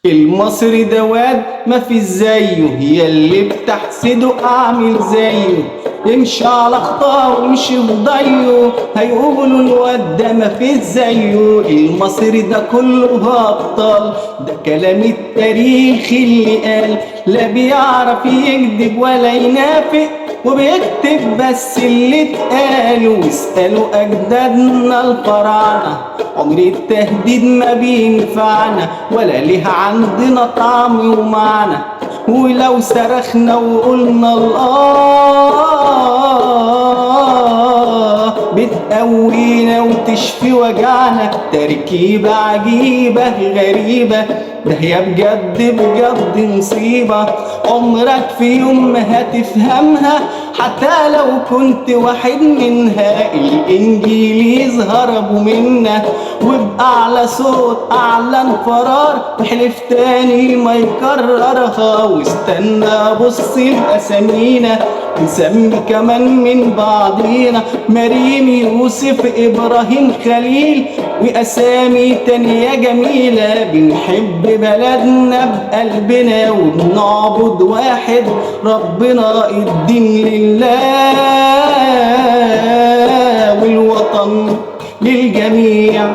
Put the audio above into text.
المصري ده واد مفيش زيه، هي اللي بتحسده اعمل زيه، يمشي على خطاه ويمشي في ضيه، هيقولوا الواد ده مفيش زيه. المصري ده كله ابطال، ده كلام التاريخ اللي قال، لا بيعرف يكذب ولا ينافق، وبيكتب بس اللي اتقال. واسألوا أجدادنا الفراعنة، عمر التهديد ما بينفعنا، ولا ليه عندنا طعم ومعنى. ولو صرخنا وقلنا الله بتقوينا وتشفي وجعنا. تركيبة عجيبة غريبة، ده هي بجد بجد مصيبة، عمرك في يوم ما هتفهمها حتى لو كنت واحد منها. الانجليز هربوا منا وبأعلى صوت اعلن فرار، وحلف تاني ما يكررها. واستنى بص لاسامينا نسمي كمان من بعضينا، مريم يوسف ابراهيم خليل واسامي تانية جميلة. بنحب بلدنا بقلبنا وبنعبد واحد ربنا، الدين لله والوطن للجميع.